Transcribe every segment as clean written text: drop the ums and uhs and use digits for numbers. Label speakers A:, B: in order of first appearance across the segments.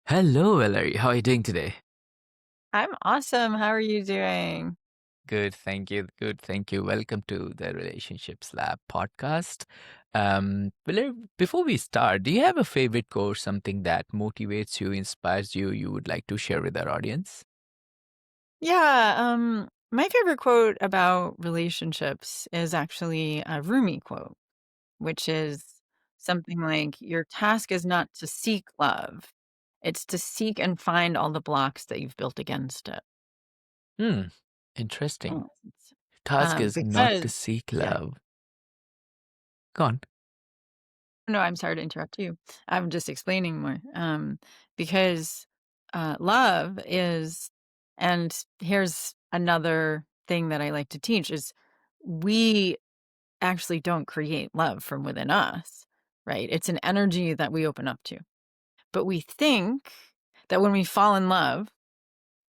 A: Hello, Valerie. How are you doing today?
B: I'm awesome. How are you doing?
A: Good, thank you. Good, thank you. Welcome to the Relationships Lab podcast. Valerie, before we start, do you have a favorite quote, something that motivates you, inspires you, you would like to share with our audience?
B: Yeah, my favorite quote about relationships is actually a Rumi quote, which is something like, "Your task is not to seek love, it's to seek and find all the blocks that you've built against it."
A: Hmm, interesting.
B: And,
A: Task is not to
B: because
A: seek
B: yeah.
A: love. Go on.
B: No, I'm sorry to interrupt you. I'm just explaining more. Because love is, and here's another thing that I like to teach is we actually don't create love from within us, right? It's an energy that we open up to. But we think that when we fall in love,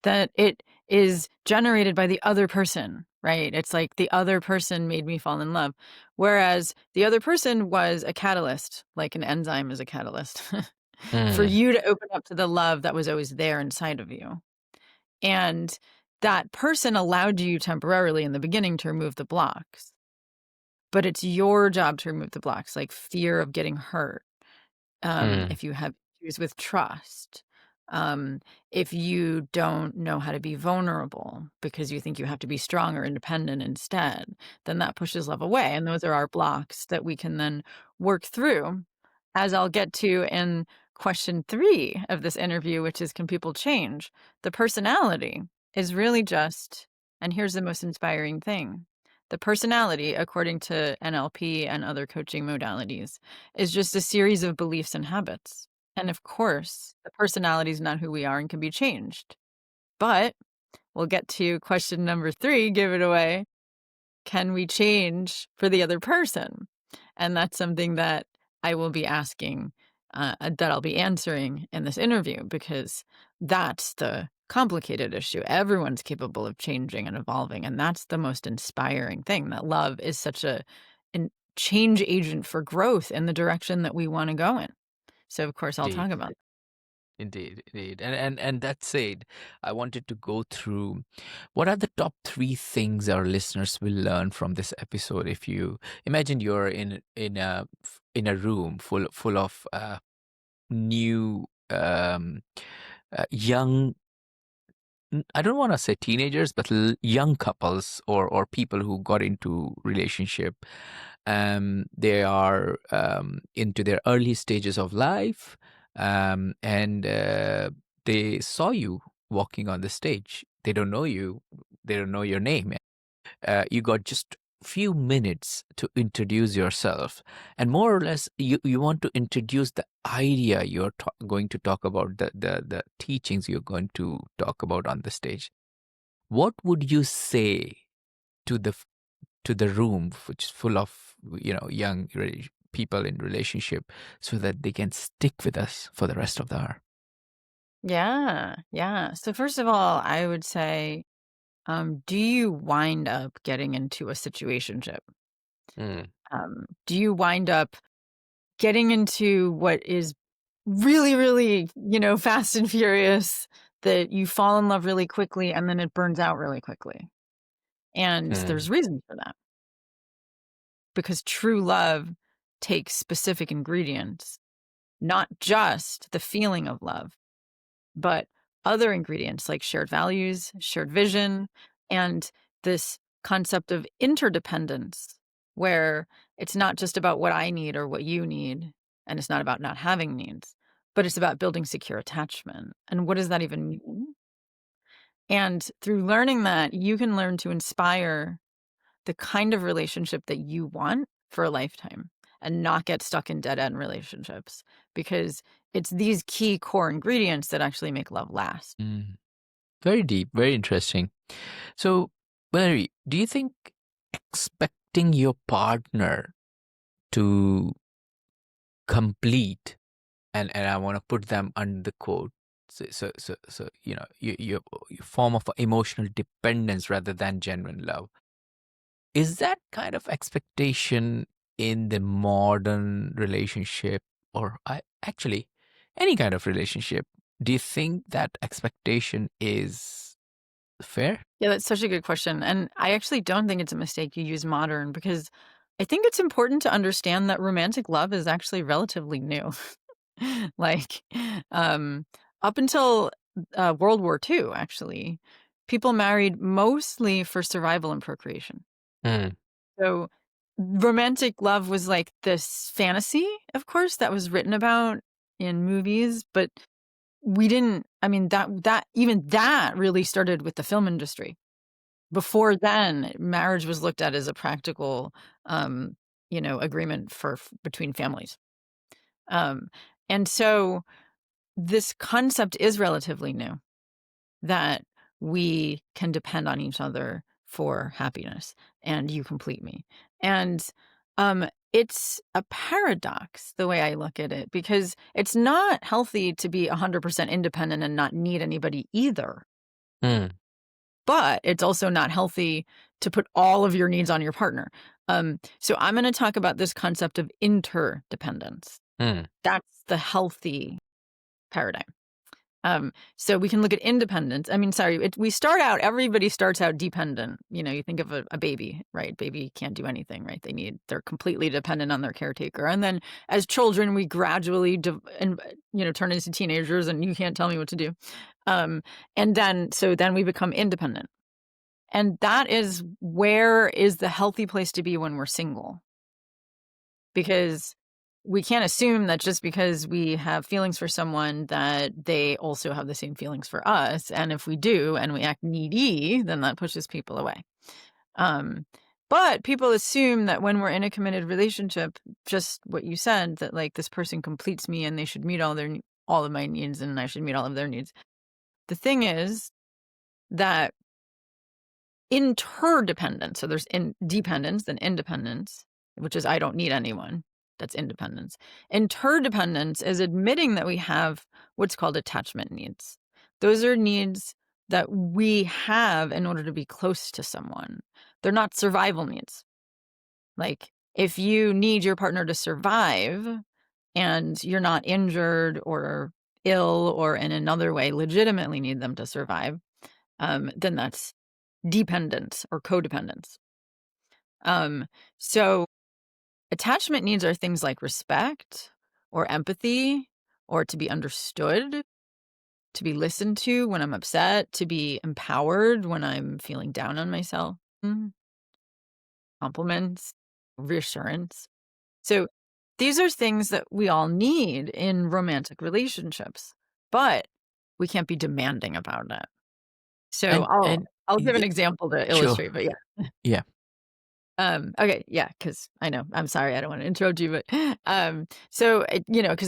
B: that it is generated by the other person, right? It's like the other person made me fall in love, whereas the other person was a catalyst, like an enzyme is a catalyst, for
A: Hmm,
B: you to open up to the love that was always there inside of you. And that person allowed you temporarily in the beginning to remove the blocks, but it's your job to remove the blocks, like fear of getting hurt,
A: hmm,
B: if you have issues with trust, if you don't know how to be vulnerable because you think you have to be strong or independent instead, then that pushes love away. And those are our blocks that we can then work through, as I'll get to in question three of this interview, which is, can people change? The personality is really just, and here's the most inspiring thing, the personality, according to NLP and other coaching modalities, is just a series of beliefs and habits. And of course, the personality is not who we are and can be changed. But we'll get to question number three, give it away. Can we change for the other person? And that's something that I will be asking, that I'll be answering in this interview, because that's the complicated issue. Everyone's capable of changing and evolving. And that's the most inspiring thing, that love is such an change agent for growth in the direction that we want to go in. So, of course, I'll talk
A: indeed.
B: about.
A: Indeed, indeed. And that said, I wanted to go through what are the top three things our listeners will learn from this episode. If you imagine you're in a room full of new young, I don't want to say teenagers, but young couples or people who got into relationship. They are into their early stages of life, and they saw you walking on the stage. They don't know you. They don't know your name. You got just few minutes to introduce yourself, and more or less you want to introduce the idea you're going to talk about, the teachings you're going to talk about on the stage. What would you say to the room which is full of young people in relationship, so that they can stick with us for the rest of the hour?
B: Yeah, yeah. So, first of all, I would say, do you wind up getting into a situationship? Do you wind up getting into what is really, really, fast and furious, that you fall in love really quickly and then it burns out really quickly? And
A: Mm,
B: there's reason for that, because true love takes specific ingredients, not just the feeling of love, but other ingredients like shared values, shared vision, and this concept of interdependence, where it's not just about what I need or what you need, and it's not about not having needs, but it's about building secure attachment. And what does that even mean? And through learning that, you can learn to inspire the kind of relationship that you want for a lifetime and not get stuck in dead end relationships, because it's these key core ingredients that actually make love last.
A: mm. Very deep, very interesting. So, Valerie, do you think expecting your partner to complete, and I want to put them under the quote, so your form of emotional dependence rather than genuine love, is that kind of expectation in the modern relationship, or I actually any kind of relationship? Do you think that expectation is fair?
B: Yeah, that's such a good question, and I actually don't think it's a mistake you use modern because I think it's important to understand that romantic love is actually relatively new. Like, um, up until, World War II, actually, people married mostly for survival and procreation.
A: Mm,
B: So, romantic love was like this fantasy, of course, that was written about in movies, but we didn't I mean, that really started with the film industry. Before then, marriage was looked at as a practical, um, agreement between families. Um, and so this concept is relatively new that we can depend on each other for happiness and you complete me. And it's a paradox the way I look at it because it's not healthy to be 100% independent and not need anybody either.
A: mm,
B: But it's also not healthy to put all of your needs on your partner. So I'm going to talk about this concept of interdependence.
A: mm,
B: That's the healthy paradigm. So we can look at independence. I mean, sorry, everybody starts out dependent. You think of a baby, right? Baby can't do anything, right? They're completely dependent on their caretaker. And then as children, we gradually, turn into teenagers and you can't tell me what to do. So then we become independent. And that is where is the healthy place to be when we're single. Because we can't assume that just because we have feelings for someone that they also have the same feelings for us. And if we do and we act needy, then that pushes people away. Um, but people assume that when we're in a committed relationship, just what you said, that like this person completes me and they should meet all of my needs and I should meet all of their needs. The thing is that interdependence, so there's dependence and independence, which is I don't need anyone. That's independence. Interdependence is admitting that we have what's called attachment needs. Those are needs that we have in order to be close to someone. They're not survival needs. Like if you need your partner to survive and you're not injured or ill or in another way legitimately need them to survive, then that's dependence or codependence. So attachment needs are things like respect or empathy or to be understood, to be listened to when I'm upset, to be empowered when I'm feeling down on myself, compliments, reassurance. So these are things that we all need in romantic relationships, but we can't be demanding about it. So
A: and
B: I'll give an
A: yeah,
B: example to
A: sure,
B: illustrate, but yeah.
A: yeah.
B: Okay, yeah, because I know. I'm sorry, I don't wanna interrupt you, but, because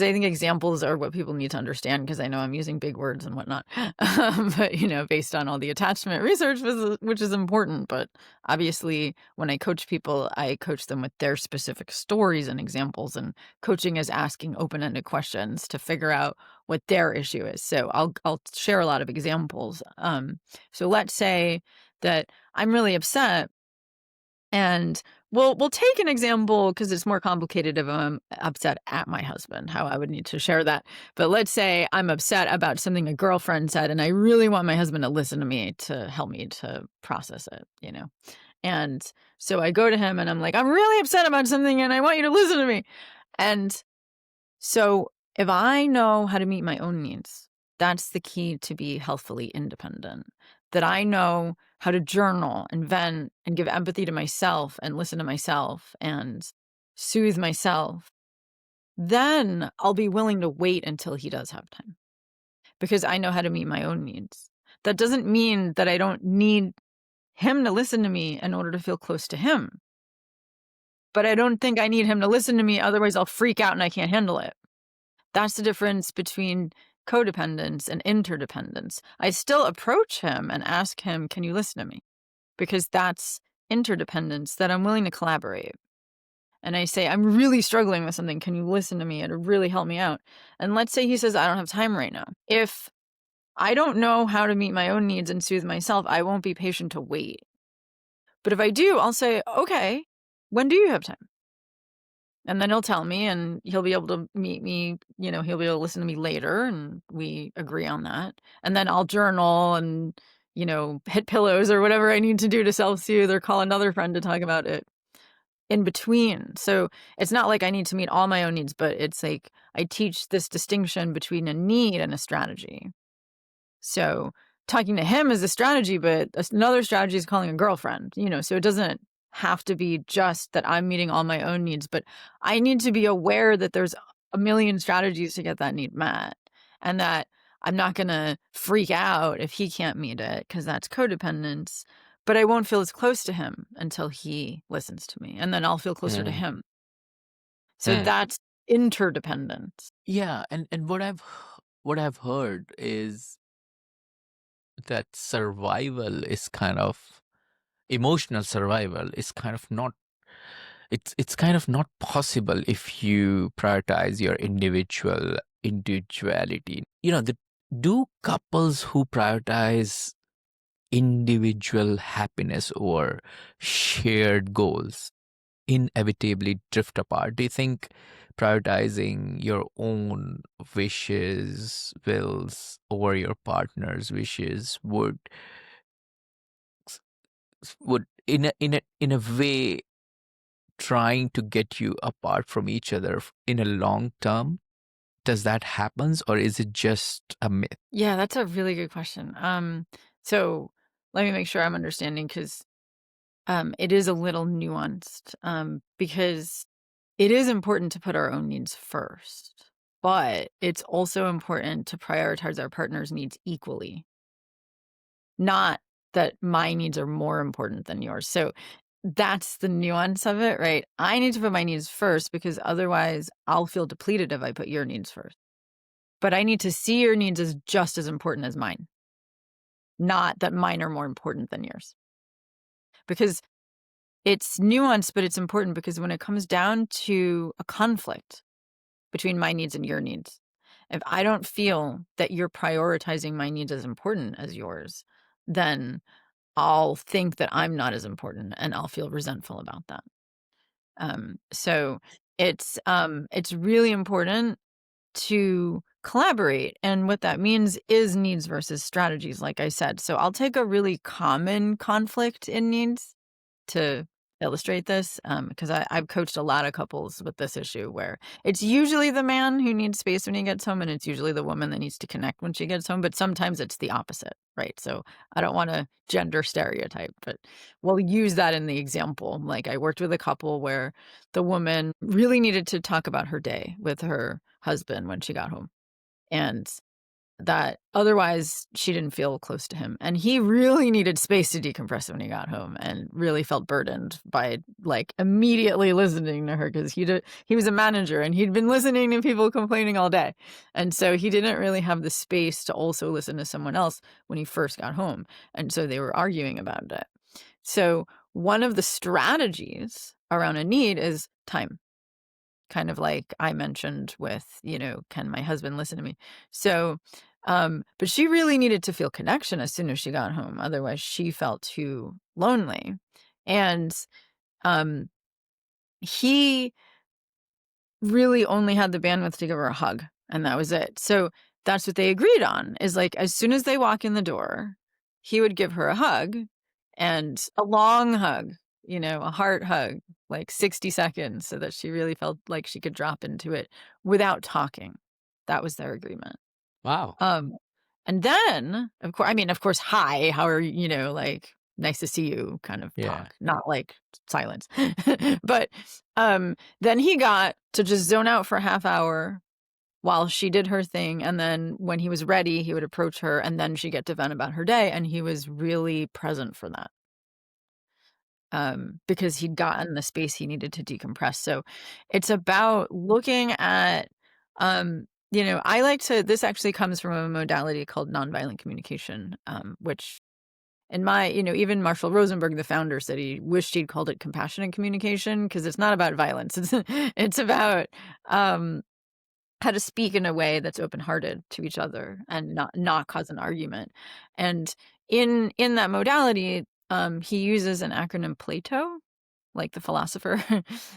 B: I think examples are what people need to understand. Because I know I'm using big words and whatnot. But, based on all the attachment research, which is important, but obviously, when I coach people, I coach them with their specific stories and examples, and coaching is asking open-ended questions to figure out what their issue is. So I'll share a lot of examples. So let's say that I'm really upset and we'll take an example because it's more complicated if I'm upset at my husband, how I would need to share that. But let's say I'm upset about something a girlfriend said, and I really want my husband to listen to me to help me to process it. And so I go to him and I'm like, I'm really upset about something and I want you to listen to me. And so if I know how to meet my own needs, that's the key to be healthfully independent. That I know how to journal and vent and give empathy to myself and listen to myself and soothe myself, then I'll be willing to wait until he does have time because I know how to meet my own needs. That doesn't mean that I don't need him to listen to me in order to feel close to him. But I don't think I need him to listen to me, otherwise, I'll freak out and I can't handle it. That's the difference between codependence and interdependence. I still approach him and ask him, "Can you listen to me?" Because that's interdependence, that I'm willing to collaborate. And I say, "I'm really struggling with something. Can you listen to me? It'll really help me out." And let's say he says, "I don't have time right now." If I don't know how to meet my own needs and soothe myself, I won't be patient to wait. But if I do, I'll say, "Okay, when do you have time?" And then he'll tell me, and he'll be able to meet me, he'll be able to listen to me later, and we agree on that. And then I'll journal and, hit pillows or whatever I need to do to self-soothe or call another friend to talk about it in between. So it's not like I need to meet all my own needs, but it's like I teach this distinction between a need and a strategy. So talking to him is a strategy, but another strategy is calling a girlfriend, so it doesn't have to be just that I'm meeting all my own needs, but I need to be aware that there's a million strategies to get that need met, and that I'm not going to freak out if he can't meet it because that's codependence, but I won't feel as close to him until he listens to me, and then I'll feel closer to
A: Mm,
B: him. So
A: mm.
B: that's interdependence.
A: Yeah, and what I've heard is that survival is kind of emotional survival is kind of not it's kind of not possible if you prioritize your individuality. Do couples who prioritize individual happiness or shared goals inevitably drift apart? Do you think prioritizing your own wills over your partner's wishes would in a way trying to get you apart from each other in a long term? Does that happens or is it just a myth?
B: Yeah, that's a really good question. So let me make sure I'm understanding because it is a little nuanced, because it is important to put our own needs first, but it's also important to prioritize our partner's needs equally, not that my needs are more important than yours. So that's the nuance of it, right? I need to put my needs first because otherwise I'll feel depleted if I put your needs first. But I need to see your needs as just as important as mine, not that mine are more important than yours. Because it's nuanced, but it's important because when it comes down to a conflict between my needs and your needs, if I don't feel that you're prioritizing my needs as important as yours, then I'll think that I'm not as important and I'll feel resentful about that. So it's really important to collaborate. And what that means is needs versus strategies, like I said. So I'll take a really common conflict in needs to illustrate this, because I've coached a lot of couples with this issue where it's usually the man who needs space when he gets home, and it's usually the woman that needs to connect when she gets home, but sometimes it's the opposite, right? So I don't want to gender stereotype, but we'll use that in the example. Like I worked with a couple where the woman really needed to talk about her day with her husband when she got home. And that otherwise she didn't feel close to him, and he really needed space to decompress when he got home and really felt burdened by, like, immediately listening to her because he was a manager and he'd been listening to people complaining all day, and so he didn't really have the space to also listen to someone else when he first got home, and so they were arguing about it. So one of the strategies around a need is time. Kind of like I mentioned with, can my husband listen to me? So, but she really needed to feel connection as soon as she got home. Otherwise, she felt too lonely. And um, he really only had the bandwidth to give her a hug, and that was it. So that's what they agreed on is like as soon as they walk in the door, he would give her a hug and a long hug, a heart hug, like 60 seconds so that she really felt like she could drop into it without talking. That was their agreement.
A: Wow.
B: Um, and then, of course, hi, how are you, like, nice to see you kind of
A: Yeah.
B: talk, not like silence. But then he got to just zone out for a half hour while she did her thing. And then when he was ready, he would approach her and then she'd get to vent about her day. And he was really present for that, because he'd gotten the space he needed to decompress. So it's about looking at, I like to, this actually comes from a modality called nonviolent communication, which in my, even Marshall Rosenberg, the founder, said he wished he'd called it compassionate communication because it's not about violence. It's about, how to speak in a way that's open-hearted to each other and not cause an argument. And in that modality, he uses an acronym PLATO, like the philosopher.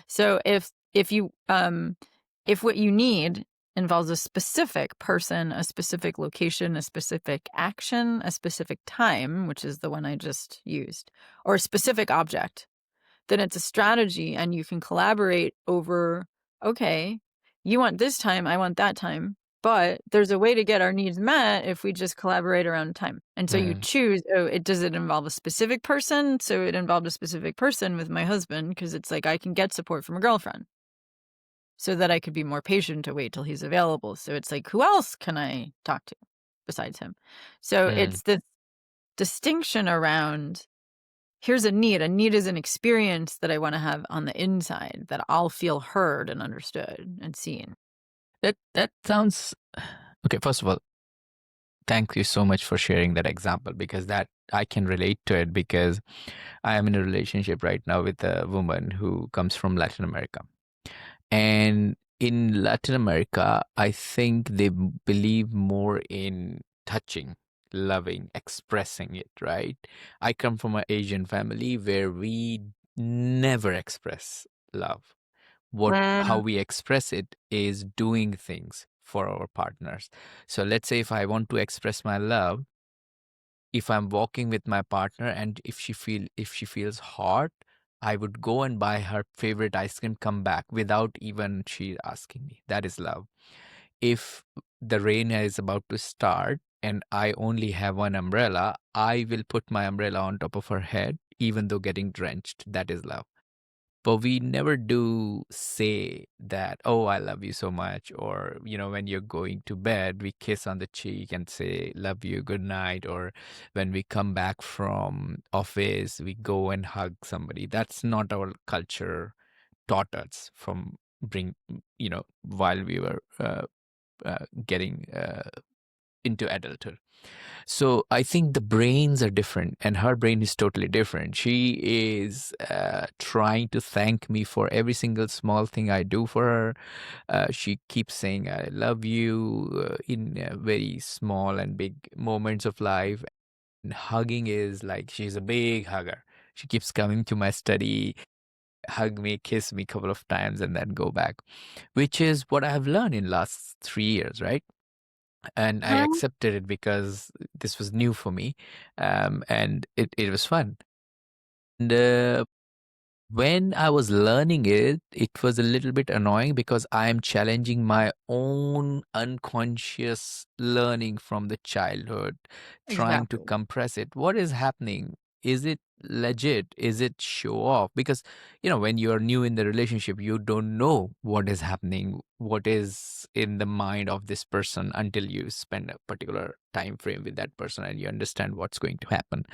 B: So if if you, if what you need involves a specific person, a specific location, a specific action, a specific time, which is the one I just used, or a specific object, then it's a strategy and you can collaborate over, okay, you want this time, I want that time, but there's a way to get our needs met if we just collaborate around time. And so you
A: Mm,
B: choose, oh, does it involve a specific person? So it involved a specific person with my husband because it's like I can get support from a girlfriend so that I could be more patient to wait till he's available. So it's like, who else can I talk to besides him? So
A: mm.
B: it's this distinction around, here's a need. A need is an experience that I wanna have on the inside, that I'll feel heard and understood and seen.
A: That sounds okay. First of all, thank you so much for sharing that example because that I can relate to it because I am in a relationship right now with a woman who comes from Latin America. And in Latin America, I think they believe more in touching, loving, expressing it, right? I come from an Asian family where we never express love. How
B: Mm.
A: we express it is doing things for our partners. So let's say if I want to express my love, if I'm walking with my partner and if she feels hot, I would go and buy her favorite ice cream, come back without even she asking me. That is love. If the rain is about to start and I only have one umbrella, I will put my umbrella on top of her head, even though getting drenched. That is love. But we never do say that, oh, I love you so much. Or, when you're going to bed, we kiss on the cheek and say, love you, good night. Or when we come back from office, we go and hug somebody. That's not our culture taught us from while we were getting into adulthood. So I think the brains are different, and her brain is totally different. She is trying to thank me for every single small thing I do for her. She keeps saying, I love you in very small and big moments of life. And hugging is like she's a big hugger. She keeps coming to my study, hug me, kiss me a couple of times, and then go back, which is what I have learned in last 3 years, right? And I
B: Um,
A: accepted it because this was new for me, and it was fun. And when I was learning it, it was a little bit annoying because I am challenging my own unconscious learning from the childhood, trying to
B: exactly.
A: compress it. What is happening? Is it legit? Is it show off? Because, when you are new in the relationship, you don't know what is happening, what is in the mind of this person until you spend a particular time frame with that person and you understand what's going to happen.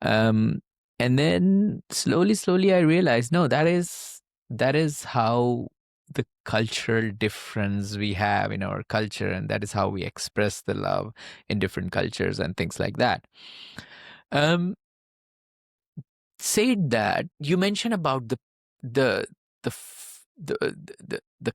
A: Um, and then slowly, I realized, no, that is how the cultural difference we have in our culture, and that is how we express the love in different cultures and things like that. Um, Said that you mentioned about the the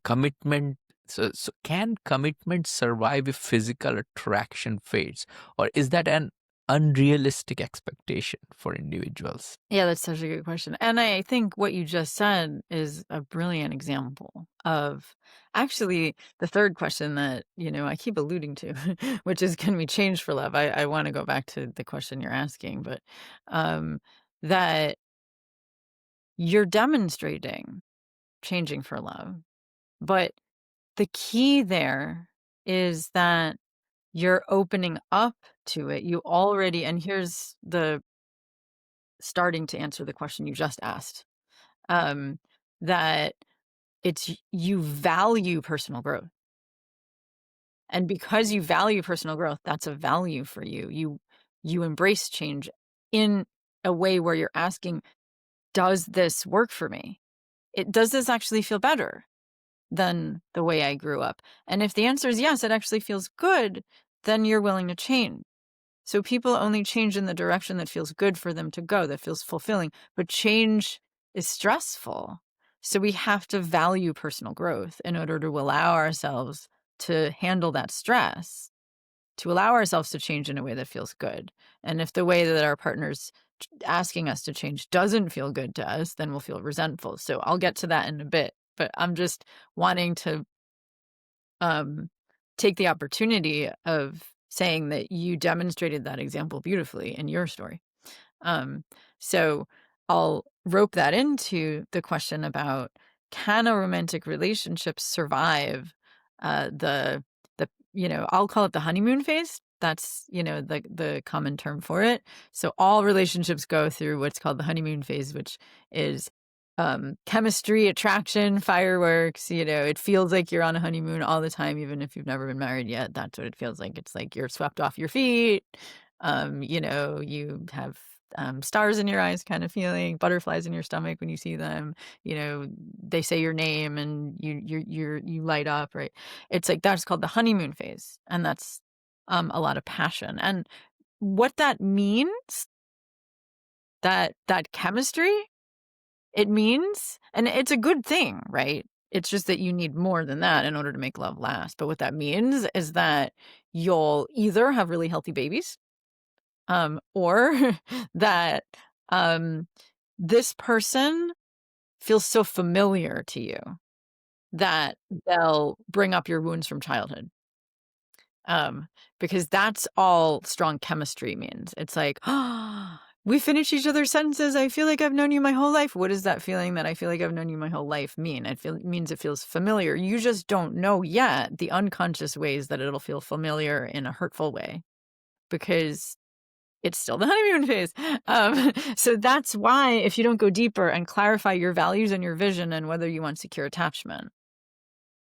A: commitment. So can commitment survive if physical attraction fades, or is that an unrealistic expectation for individuals?
B: Yeah, that's such a good question. And I think what you just said is a brilliant example of actually the third question that, I keep alluding to, which is, can we change for love? I want to go back to the question you're asking, but um, that you're demonstrating changing for love. But the key there is that you're opening up to it. You already, and here's the starting to answer the question you just asked, um, that you value personal growth. And because you value personal growth, that's a value for you. You embrace change in a way where you're asking, does this work for me? Does this actually feel better than the way I grew up? And if the answer is yes, it actually feels good, then you're willing to change. So people only change in the direction that feels good for them to go, that feels fulfilling. But change is stressful. So we have to value personal growth in order to allow ourselves to handle that stress, to allow ourselves to change in a way that feels good. And if the way that our partner's asking us to change doesn't feel good to us, then we'll feel resentful. So I'll get to that in a bit. but I'm just wanting to um, take the opportunity of saying that you demonstrated that example beautifully in your story. Um, so I'll rope that into the question about, can a romantic relationship survive the I'll call it the honeymoon phase. That's the common term for it. So all relationships go through what's called the honeymoon phase, which is chemistry, attraction, fireworks. It feels like you're on a honeymoon all the time, even if you've never been married yet. That's what it feels like. It's like you're swept off your feet. You have stars in your eyes kind of feeling, butterflies in your stomach when you see them. They say your name and you light up, right? It's like that's called the honeymoon phase, and that's a lot of passion. And what that means, that chemistry, it means, and it's a good thing, right? It's just that you need more than that in order to make love last. But what that means is that you'll either have really healthy babies, or that um, this person feels so familiar to you that they'll bring up your wounds from childhood. Um, because that's all strong chemistry means. It's like, "Oh, we finish each other's sentences. I feel like I've known you my whole life." What does that feeling that I feel like I've known you my whole life mean? It means it feels familiar. You just don't know yet the unconscious ways that it'll feel familiar in a hurtful way, because it's still the honeymoon phase. So that's why if you don't go deeper and clarify your values and your vision and whether you want secure attachment,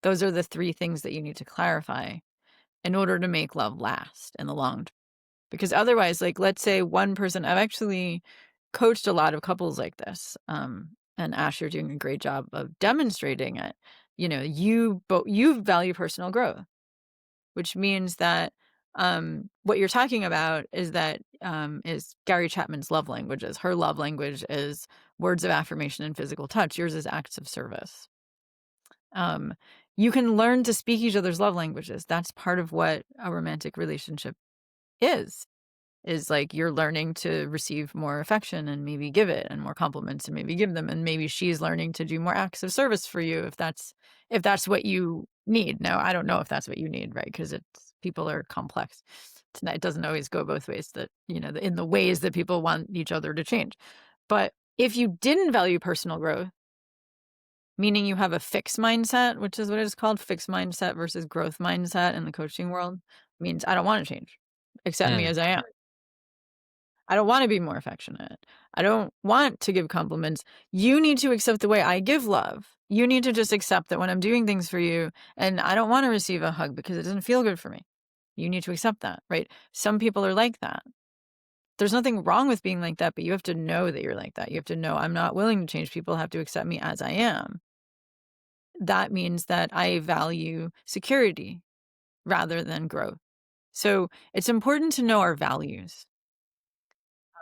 B: those are the three things that you need to clarify in order to make love last in the long term. Because otherwise, like, let's say one person, I've actually coached a lot of couples like this. And Ash, you're doing a great job of demonstrating it. You value personal growth, which means that what you're talking about is Gary Chapman's love languages. Her love language is words of affirmation and physical touch. Yours is acts of service. Um, you can learn to speak each other's love languages. That's part of what a romantic relationship is. Is like you're learning to receive more affection and maybe give it, and more compliments and maybe give them, and maybe she's learning to do more acts of service for you if that's what you need. Now, I don't know if that's what you need, right? Because it's people are complex. It doesn't always go both ways, that in the ways that people want each other to change. But if you didn't value personal growth, meaning you have a fixed mindset, which is what it's called, fixed mindset versus growth mindset in the coaching world, means I don't want to change. Accept me
A: Mm.
B: as I am. I don't wanna be more affectionate. I don't want to give compliments. You need to accept the way I give love. You need to just accept that when I'm doing things for you and I don't wanna receive a hug because it doesn't feel good for me. You need to accept that, right? Some people are like that. There's nothing wrong with being like that, but you have to know that you're like that. You have to know, I'm not willing to change. People have to accept me as I am. That means that I value security rather than growth. So, it's important to know our values.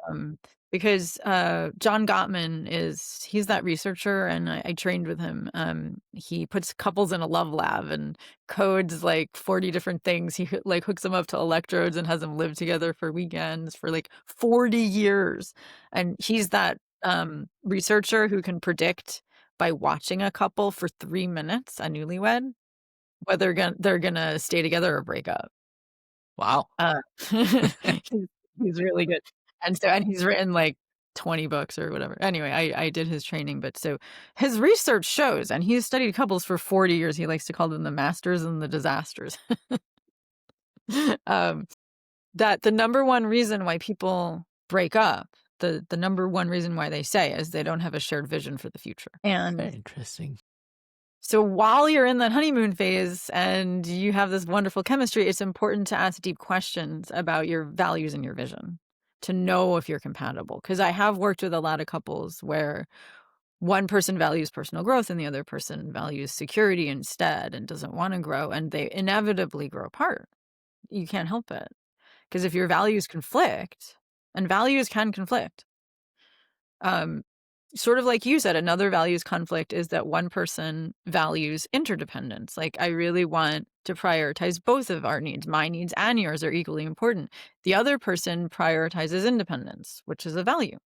B: Um, because, John Gottman he's that researcher, and I trained with him. He puts couples in a love lab and codes, like, 40 different things. He, like, hooks them up to electrodes and has them live together for weekends for, like, 40 years. And he's that, researcher who can predict by watching a couple for 3 minutes, a newlywed, whether they're gonna stay together or break up.
A: Wow.
B: He's he's really good. And he's written, like, 20 books or whatever. Anyway, I did his training, but so his research shows, and he's studied couples for 40 years. He likes to call them the masters and the disasters. Um, that the number one reason why people break up, the number one reason why they say is they don't have a shared vision for the future.
A: Very
B: And
A: interesting.
B: so while you're in that honeymoon phase and you have this wonderful chemistry, it's important to ask deep questions about your values and your vision to know if you're compatible. Because I have worked with a lot of couples where one person values personal growth and the other person values security instead and doesn't want to grow, and they inevitably grow apart. You can't help it. Because if your values conflict, and values can conflict, um, sort of like you said, another values conflict is that one person values interdependence. Like, I really want to prioritize both of our needs. My needs and yours are equally important. The other person prioritizes independence, which is a value.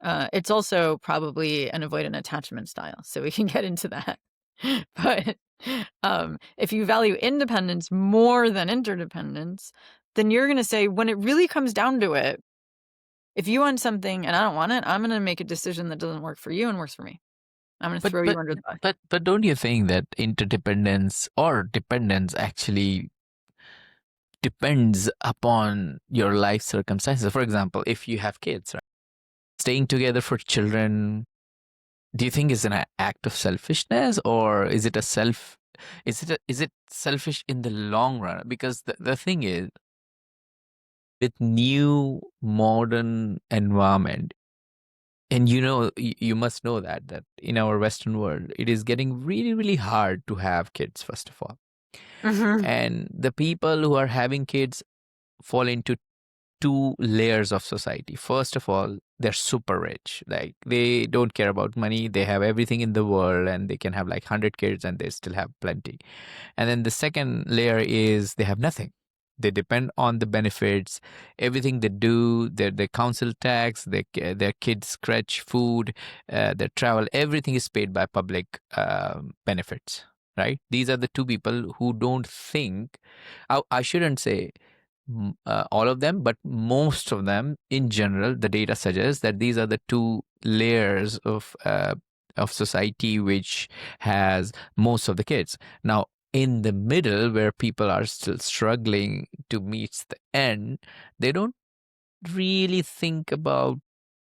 B: It's also probably an avoidant attachment style, so we can get into that. But, if you value independence more than interdependence, then you're gonna say, when it really comes down to it, if you want something and I don't want it, I'm gonna make a decision that doesn't work for you and works for me. I'm gonna
A: But
B: throw you
A: but
B: under the bus.
A: but don't you think that interdependence or dependence actually depends upon your life circumstances? For example, if you have kids, right? Staying together for children, do you think is an act of selfishness, or is it a self? Is it selfish in the long run? Because the thing is, with new modern environment, and you must know that in our Western world, it is getting really really hard to have kids. First of all,
B: Mhm.
A: and the people who are having kids fall into two layers of society. First of all, they're super rich. Like they don't care about money. They have everything in the world and they can have like 100 kids and they still have plenty. And then the second layer is they have nothing. They depend on the benefits, everything they do, their council tax, their kids' scratch food, their travel, everything is paid by public benefits, right? These are the two people who don't think, I shouldn't say all of them, but most of them in general, the data suggests that these are the two layers of society which has most of the kids. Now, in the middle, where people are still struggling to meet the end, they don't really think about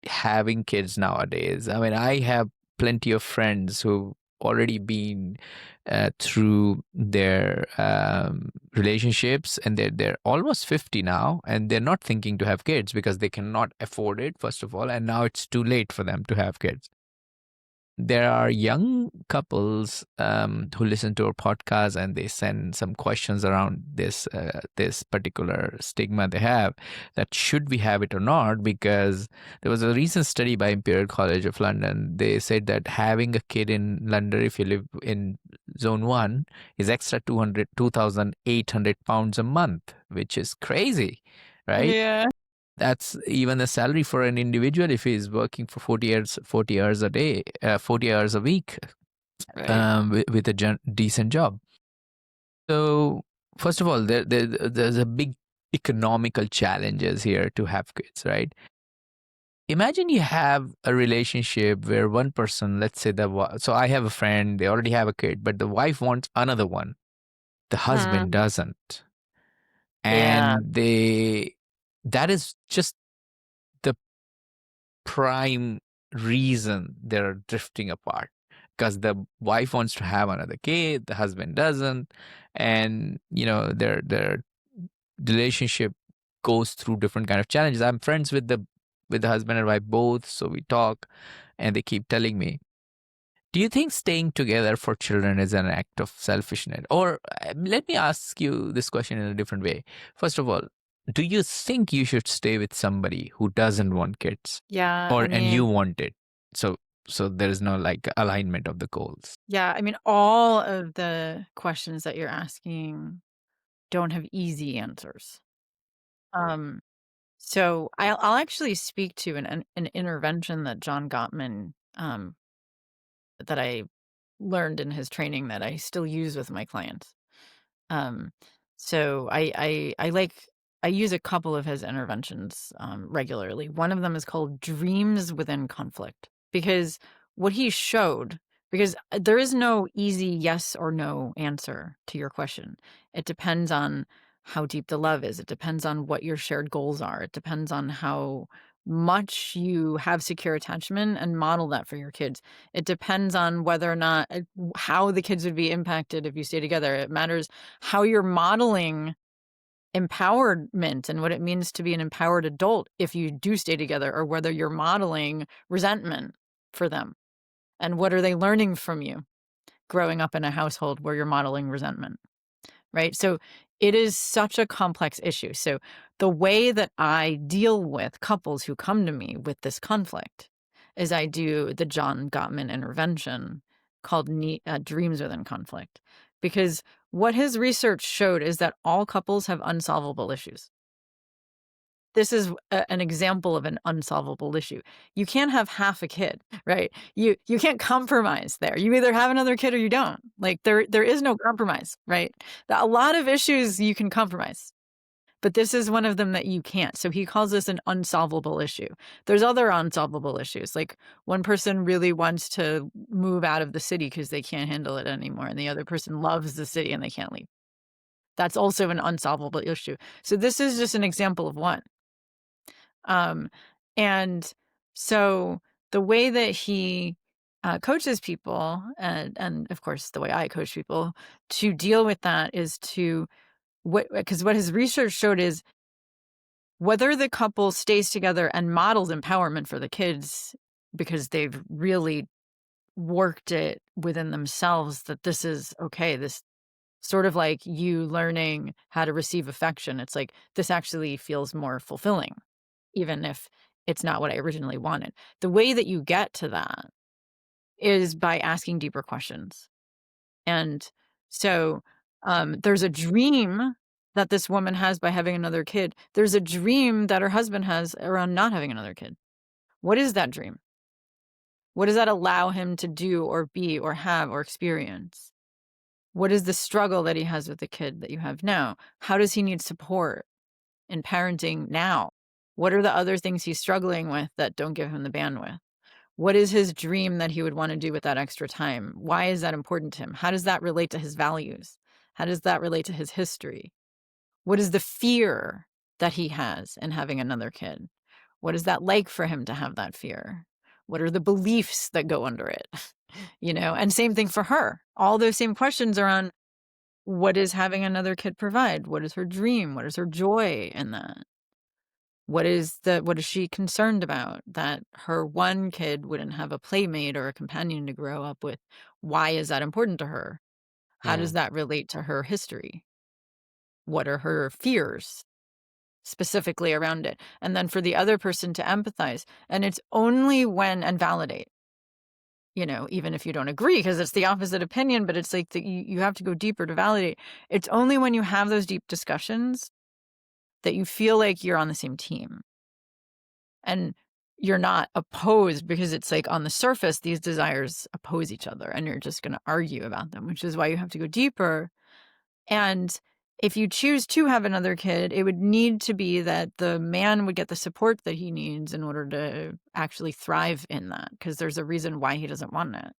A: having kids nowadays. I mean, I have plenty of friends who've already been through their relationships, and they're almost 50 now, and they're not thinking to have kids because they cannot afford it, first of all, and now it's too late for them to have kids. There are young couples who listen to our podcast and they send some questions around this particular stigma they have, that should we have it or not, because there was a recent study by Imperial College of London. They said that having a kid in London, if you live in zone 1, is extra 2,800 pounds a month, which is crazy, right?
B: Yeah.
A: That's even the salary for an individual if he's working for 40 hours a day, 40 hours a week,
B: Right.
A: with a decent job. So, first of all, there's a big economical challenges here to have kids, right? Imagine you have a relationship where one person, let's say so I have a friend, they already have a kid, but the wife wants another one. The husband
B: Mm.
A: doesn't.
B: Yeah.
A: And that is just the prime reason they're drifting apart, because the wife wants to have another kid, the husband doesn't, and their relationship goes through different kind of challenges. I'm friends with the husband and wife both, so we talk, and they keep telling me, do you think staying together for children is an act of selfishness? Or let me ask you this question in a different way. First of all, do you think you should stay with somebody who doesn't want kids,
B: Yeah,
A: or
B: I
A: and you
B: mean
A: want it? So there is no like alignment of the goals.
B: yeah, I mean, all of the questions that you're asking don't have easy answers. Um, so I'll actually speak to an intervention that John Gottman, that I learned in his training that I still use with my clients. Um, so I use a couple of his interventions regularly. One of them is called Dreams Within Conflict, because what he showed, because there is no easy yes or no answer to your question. It depends on how deep the love is. It depends on what your shared goals are. It depends on how much you have secure attachment and model that for your kids. It depends on whether or not how the kids would be impacted if you stay together. It matters how you're modeling empowerment and what it means to be an empowered adult if you do stay together, or whether you're modeling resentment for them. And what are they learning from you growing up in a household where you're modeling resentment? Right? So it is such a complex issue. So the way that I deal with couples who come to me with this conflict is I do the John Gottman intervention called Dreams Within Conflict. Because what his research showed is that all couples have unsolvable issues. this is an example of an unsolvable issue. You can't have half a kid, right? You can't compromise there. You either have another kid or you don't. Like there is no compromise, right? A lot of issues you can compromise, but this is one of them that you can't. So he calls this an unsolvable issue. There's other unsolvable issues. Like one person really wants to move out of the city because they can't handle it anymore, and the other person loves the city and they can't leave. That's also an unsolvable issue. So this is just an example of one. Um, and so the way that he coaches people, and of course the way I coach people to deal with that is to because what his research showed is whether the couple stays together and models empowerment for the kids because they've really worked it within themselves that this is okay. This sort of like you learning how to receive affection. It's like this actually feels more fulfilling even if it's not what I originally wanted. The way that you get to that is by asking deeper questions. And so there's a dream that this woman has by having another kid. There's a dream that her husband has around not having another kid. What is that dream? What does that allow him to do or be or have or experience? What is the struggle that he has with the kid that you have now? How does he need support in parenting now? What are the other things he's struggling with that don't give him the bandwidth? What is his dream that he would want to do with that extra time? Why is that important to him? How does that relate to his values? How does that relate to his history? What is the fear that he has in having another kid? What is that like for him to have that fear? What are the beliefs that go under it? And same thing for her. All those same questions are on what is having another kid provide? What is her dream? What is her joy in that? What is she concerned about? That her one kid wouldn't have a playmate or a companion to grow up with. Why is that important to her? How does
A: Mm,
B: that relate to her history? What are her fears specifically around it? And then for the other person to empathize. And it's only when and validate, even if you don't agree, because it's the opposite opinion, but it's like that you have to go deeper to validate. It's only when you have those deep discussions that you feel like you're on the same team. And you're not opposed because it's like on the surface, these desires oppose each other and you're just going to argue about them, which is why you have to go deeper. And if you choose to have another kid, it would need to be that the man would get the support that he needs in order to actually thrive in that, because there's a reason why he doesn't want it.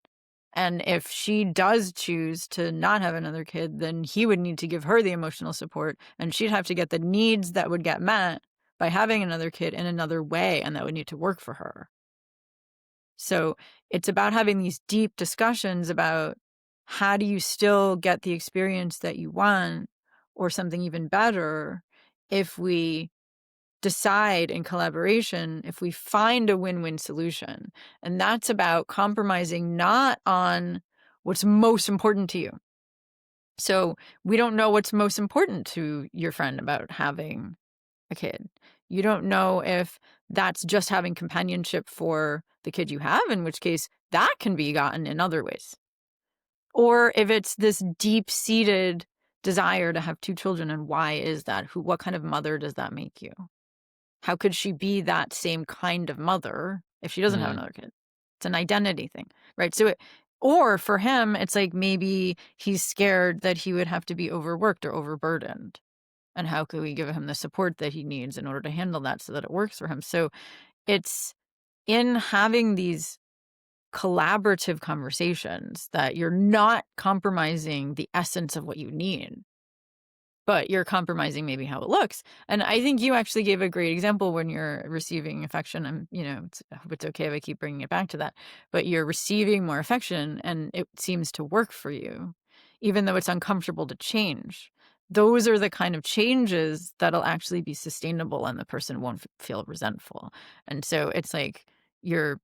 B: And if she does choose to not have another kid, then he would need to give her the emotional support, and she'd have to get the needs that would get met by having another kid in another way, and that would need to work for her. So it's about having these deep discussions about how do you still get the experience that you want or something even better if we decide in collaboration, if we find a win-win solution. And that's about compromising not on what's most important to you. So we don't know what's most important to your friend about having a kid. You don't know if that's just having companionship for the kid you have, in which case that can be gotten in other ways. Or if it's this deep-seated desire to have two children, and why is that? What kind of mother does that make you? How could she be that same kind of mother if she doesn't have
A: mm,
B: another kid? It's an identity thing, right? Or for him, it's like maybe he's scared that he would have to be overworked or overburdened. And how can we give him the support that he needs in order to handle that so that it works for him? So it's in having these collaborative conversations that you're not compromising the essence of what you need, but you're compromising maybe how it looks. And I think you actually gave a great example when you're receiving affection. And, I hope it's okay if I keep bringing it back to that, but you're receiving more affection and it seems to work for you, even though it's uncomfortable to change. Those are the kind of changes that'll actually be sustainable and the person won't feel resentful. And so it's like your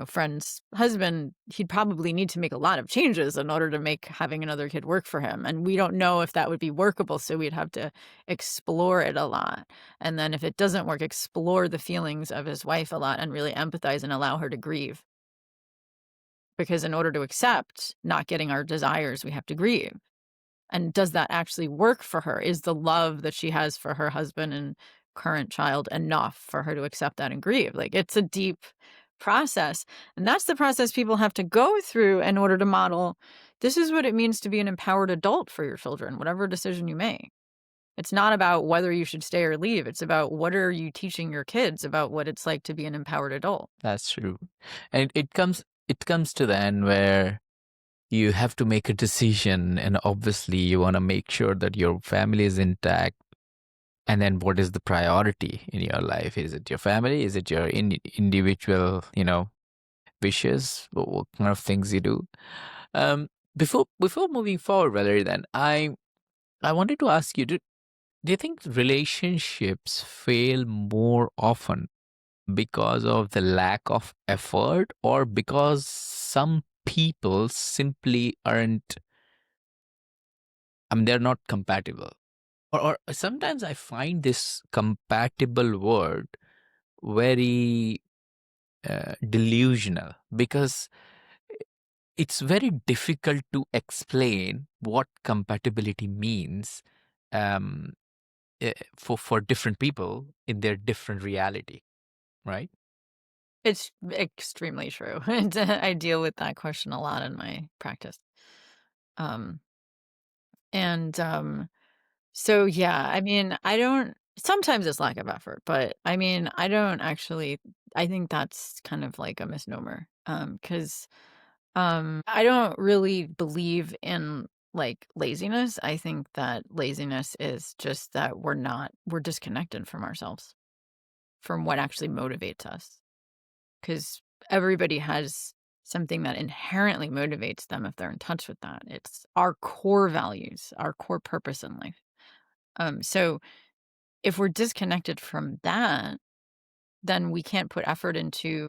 B: friend's husband, he'd probably need to make a lot of changes in order to make having another kid work for him. And we don't know if that would be workable. So we'd have to explore it a lot. And then if it doesn't work, explore the feelings of his wife a lot and really empathize and allow her to grieve. Because in order to accept not getting our desires, we have to grieve. And does that actually work for her? Is the love that she has for her husband and current child enough for her to accept that and grieve. Like, it's a deep process, and that's the process people have to go through in order to model, this is what it means to be an empowered adult for your children, whatever decision you make. It's not about whether you should stay or leave, it's about what are you teaching your kids about what it's like to be an empowered adult.
A: That's true. And it comes to the end where you have to make a decision, and obviously you want to make sure that your family is intact. And then what is the priority in your life? Is it your family? Is it your individual, wishes? What kind of things you do? Before moving forward, Valerie, then I wanted to ask you: do you think relationships fail more often because of the lack of effort, or because some people simply aren't? I mean, they're not compatible. Or sometimes I find this compatible word very delusional, because it's very difficult to explain what compatibility means, um, for different people in their different reality, right?
B: It's extremely true. And I deal with that question a lot in my practice. Um, and so, yeah, I mean, I don't sometimes it's lack of effort, but I mean, I don't actually I think that's kind of like a misnomer. 'Cause I don't really believe in, like, laziness. I think that laziness is just that we're disconnected from ourselves, from what actually motivates us. 'Cause everybody has something that inherently motivates them if they're in touch with that. It's our core values, our core purpose in life. So if we're disconnected from that, then we can't put effort into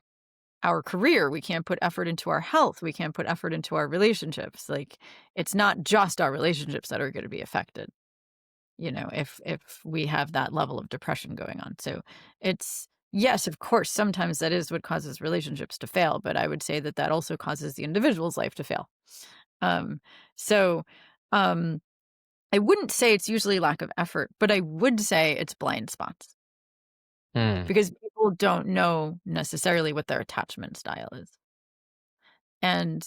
B: our career, we can't put effort into our health, we can't put effort into our relationships. Like, it's not just our relationships that are gonna be affected, if we have that level of depression going on. So it's yes, of course, sometimes that is what causes relationships to fail, but I would say that that also causes the individual's life to fail. Um, so, um, I wouldn't say it's usually lack of effort, but I would say it's blind spots
A: Hmm.
B: because people don't know necessarily what their attachment style is. And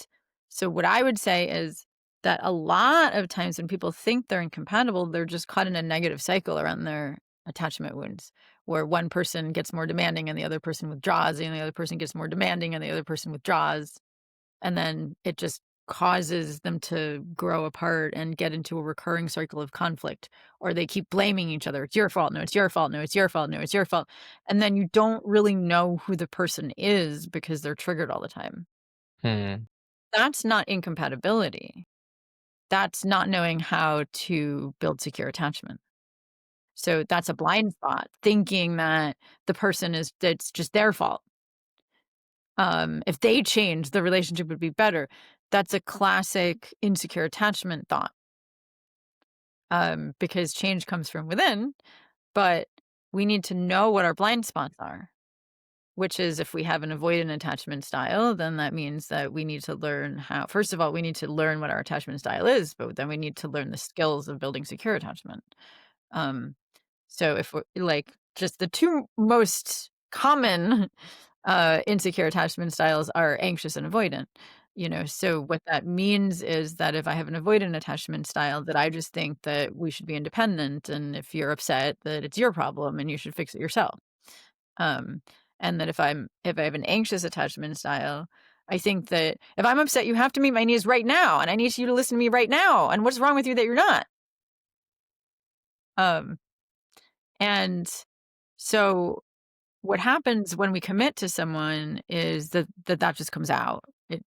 B: so what I would say is that a lot of times when people think they're incompatible, they're just caught in a negative cycle around their attachment wounds, where one person gets more demanding and the other person withdraws, and the other person gets more demanding and the other person withdraws. And then it just causes them to grow apart and get into a recurring cycle of conflict, or they keep blaming each other. It's your fault. No, it's your fault. No, it's your fault. No, it's your fault. And then you don't really know who the person is because they're triggered all the time.
A: Hmm.
B: That's not incompatibility. That's not knowing how to build secure attachment. So that's a blind spot, thinking that the person is that's just their fault. If they changed, the relationship would be better. That's a classic insecure attachment thought, because change comes from within, but we need to know what our blind spots are. Which is if we have an avoidant attachment style, then that means that we need to learn how first of all, we need to learn what our attachment style is, but then we need to learn the skills of building secure attachment. Um, so if we're like just the two most common insecure attachment styles are anxious and avoidant. So what that means is that if I have an avoidant attachment style, that I just think that we should be independent, and if you're upset, that it's your problem and you should fix it yourself. Um, and that if I have an anxious attachment style, I think that if I'm upset, you have to meet my needs right now, and I need you to listen to me right now. And what's wrong with you that you're not? Um, and so what happens when we commit to someone is that just comes out.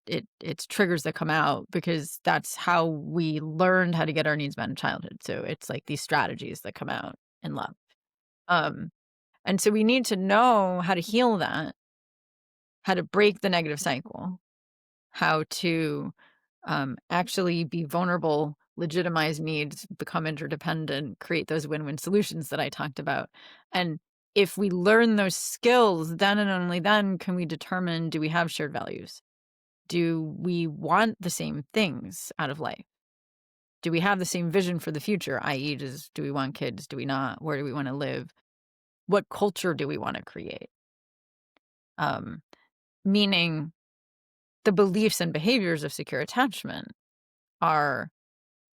B: It's triggers that come out because that's how we learned how to get our needs met in childhood. So it's like these strategies that come out in love. Um, and so we need to know how to heal that, how to break the negative cycle, how to actually be vulnerable, legitimize needs, become interdependent, create those win win solutions that I talked about. And if we learn those skills, then and only then can we determine, do we have shared values? Do we want the same things out of life? Do we have the same vision for the future? I.e., do we want kids? Do we not? Where do we want to live? what culture do we wanna create? Um, Meaning the beliefs and behaviors of secure attachment are,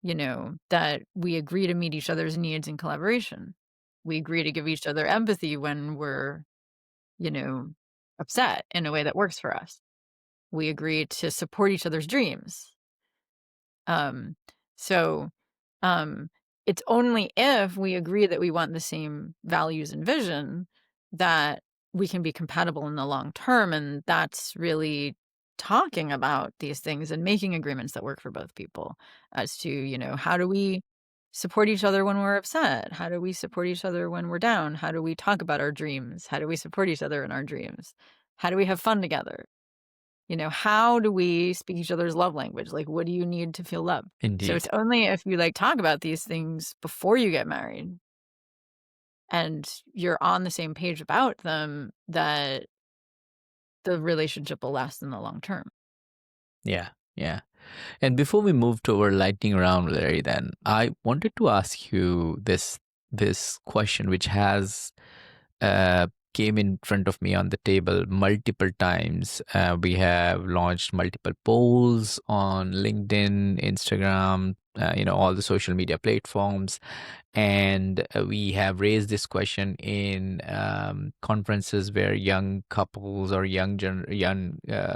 B: that we agree to meet each other's needs in collaboration. We agree to give each other empathy when we're, you know, upset in a way that works for us. We agree to support each other's dreams. Um, so, um, it's only if we agree that we want the same values and vision that we can be compatible in the long term, and that's really talking about these things and making agreements that work for both people as to, how do we support each other when we're upset? How do we support each other when we're down? How do we talk about our dreams? How do we support each other in our dreams? How do we have fun together? How do we speak each other's love language? Like, what do you need to feel loved? So
A: Indeed.
B: it's only if you like talk about these things before you get married and you're on the same page about them that the relationship will last in the long term.
A: Yeah. Yeah. And before we move to our lightning round, Larry, then I wanted to ask you this question, which has came in front of me on the table multiple times. We have launched multiple polls on LinkedIn, Instagram, all the social media platforms, and we have raised this question in conferences where young couples or young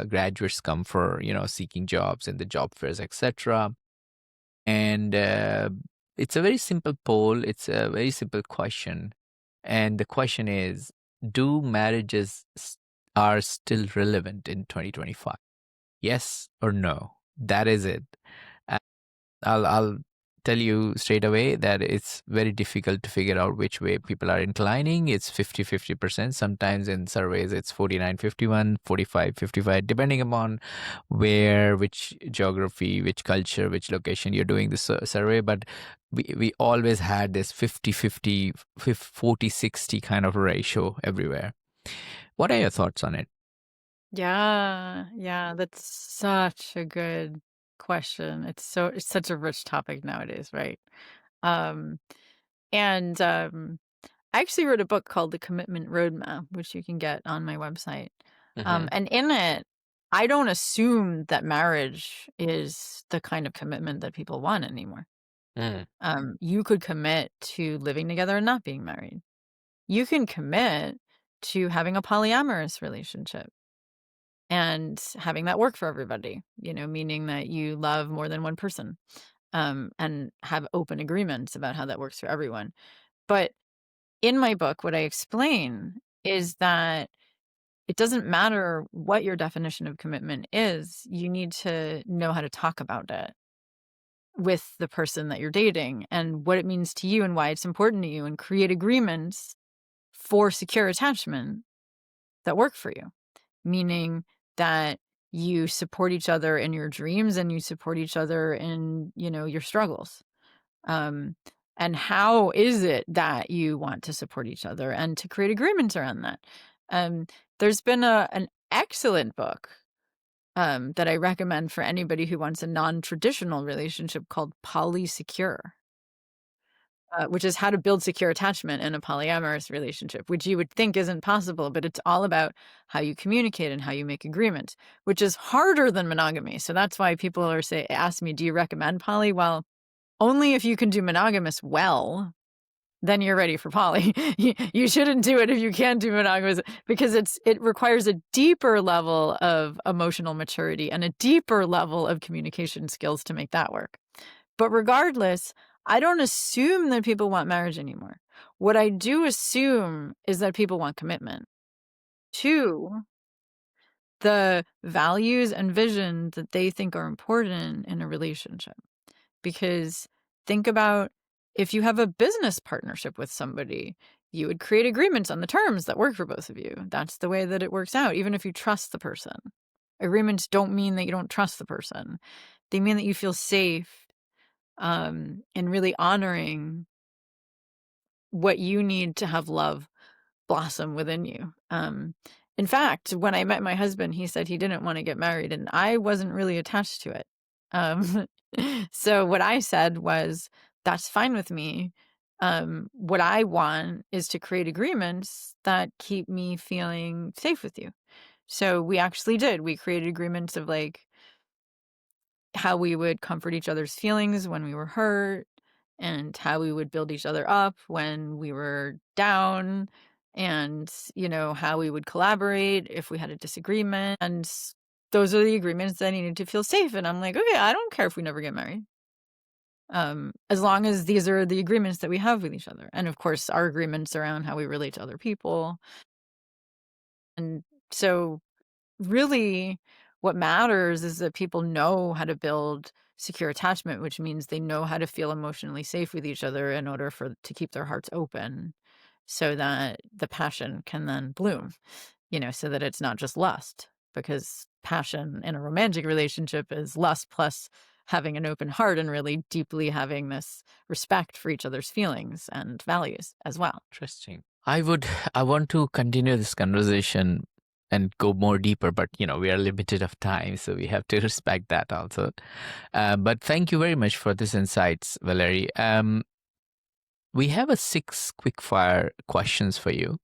A: graduates come for seeking jobs in the job fairs, etc. And it's a very simple poll. It's a very simple question, and the question is: do are still relevant in 2025? Yes or no? That is it. I'll tell you straight away that it's very difficult to figure out which way people are inclining. It's 50-50%. Sometimes in surveys it's 49-51, 45-55, depending upon which geography, which culture, which location you're doing the survey. But we always had this 50-50, 40-60 kind of ratio everywhere. What are your thoughts on it?
B: Yeah, yeah, that's such a good question. It's such a rich topic nowadays, right? Um, and I actually wrote a book called The Commitment Roadmap, which you can get on my website.
A: Mm-hmm.
B: And in it, I don't assume that marriage is the kind of commitment that people want anymore.
A: Mm.
B: You could commit to living together and not being married. You can commit to having a polyamorous relationship and having that work for everybody, meaning that you love more than one person, and have open agreements about how that works for everyone. But in my book, what I explain is that it doesn't matter what your definition of commitment is, you need to know how to talk about it with the person that you're dating and what it means to you and why it's important to you, and create agreements for secure attachment that work for you, meaning that you support each other in your dreams and you support each other in, your struggles. Um, and how is it that you want to support each other and to create agreements around that? Um, there's been an excellent book that I recommend for anybody who wants a non-traditional relationship called Polysecure, which is how to build secure attachment in a polyamorous relationship, which you would think isn't possible, but it's all about how you communicate and how you make agreements, which is harder than monogamy. So that's why people ask me, do you recommend poly? Well, only if you can do monogamous well, then you're ready for poly. You shouldn't do it if you can't do monogamous, because it requires a deeper level of emotional maturity and a deeper level of communication skills to make that work. But regardless, I don't assume that people want marriage anymore. What I do assume is that people want commitment to the values and vision that they think are important in a relationship. Because think about, if you have a business partnership with somebody, you would create agreements on the terms that work for both of you. That's the way that it works out, even if you trust the person. Agreements don't mean that you don't trust the person. They mean that you feel safe, and really honoring what you need to have love blossom within you. In fact, when I met my husband, he said he didn't want to get married, and I wasn't really attached to it. Um, so what I said was, that's fine with me. What I want is to create agreements that keep me feeling safe with you. So we actually did. We created agreements of like how we would comfort each other's feelings when we were hurt and how we would build each other up when we were down and, how we would collaborate if we had a disagreement. And those are the agreements that needed to feel safe. And I'm like, okay, I don't care if we never get married. As long as these are the agreements that we have with each other. And of course, our agreements around how we relate to other people. And so really what matters is that people know how to build secure attachment, which means they know how to feel emotionally safe with each other in order for to keep their hearts open so that the passion can then bloom, so that it's not just lust, because passion in a romantic relationship is lust plus having an open heart and really deeply having this respect for each other's feelings and values as well.
A: Interesting. I want to continue this conversation and go more deeper, but we are limited of time, so we have to respect that also. But thank you very much for this insights, Valerie. We have a 6 quick fire questions for you.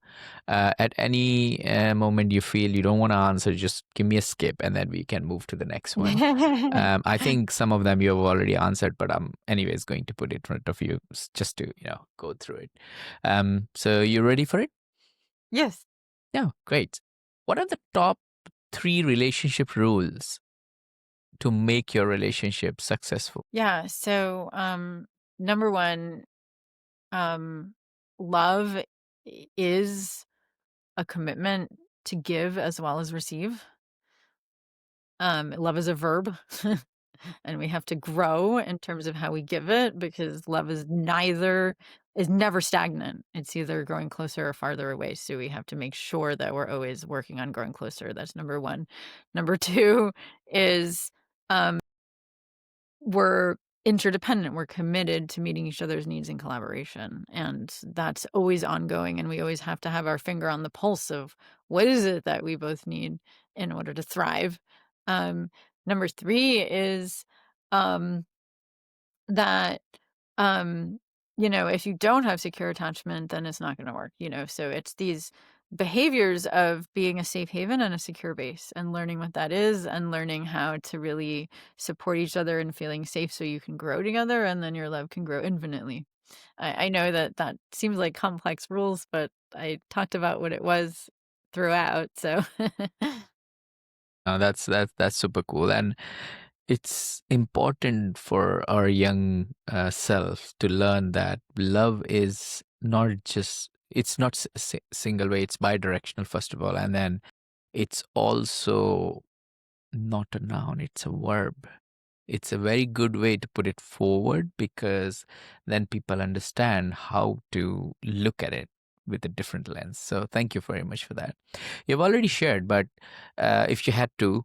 A: At any moment you feel you don't want to answer, just give me a skip and then we can move to the next one. I think some of them you have already answered, but I'm anyways going to put it in front of you just to, go through it. So you ready for it?
B: Yes.
A: Yeah, great. What are the top 3 relationship rules to make your relationship successful?
B: Yeah. So, number one, Um, love is a commitment to give as well as receive. Love is a verb, and we have to grow in terms of how we give it because love is never stagnant. It's either growing closer or farther away. So we have to make sure that we're always working on growing closer. That's number one. Number two is um we're interdependent. We're committed to meeting each other's needs in collaboration. And that's always ongoing. And we always have to have our finger on the pulse of what is it that we both need in order to thrive. Um, Number three is um, that if you don't have secure attachment, then it's not going to work, so it's these behaviors of being a safe haven and a secure base and learning what that is and learning how to really support each other and feeling safe so you can grow together and then your love can grow infinitely. I know that that seems like complex rules, but I talked about what it was throughout, so
A: That's super cool, and it's important for our young self to learn that love is not just it's not single way. It's bi-directional first of all, and then it's also not a noun. It's a verb. It's a very good way to put it forward because then people understand how to look at it with a different lens. So thank you very much for that. You've already shared, but if you had to,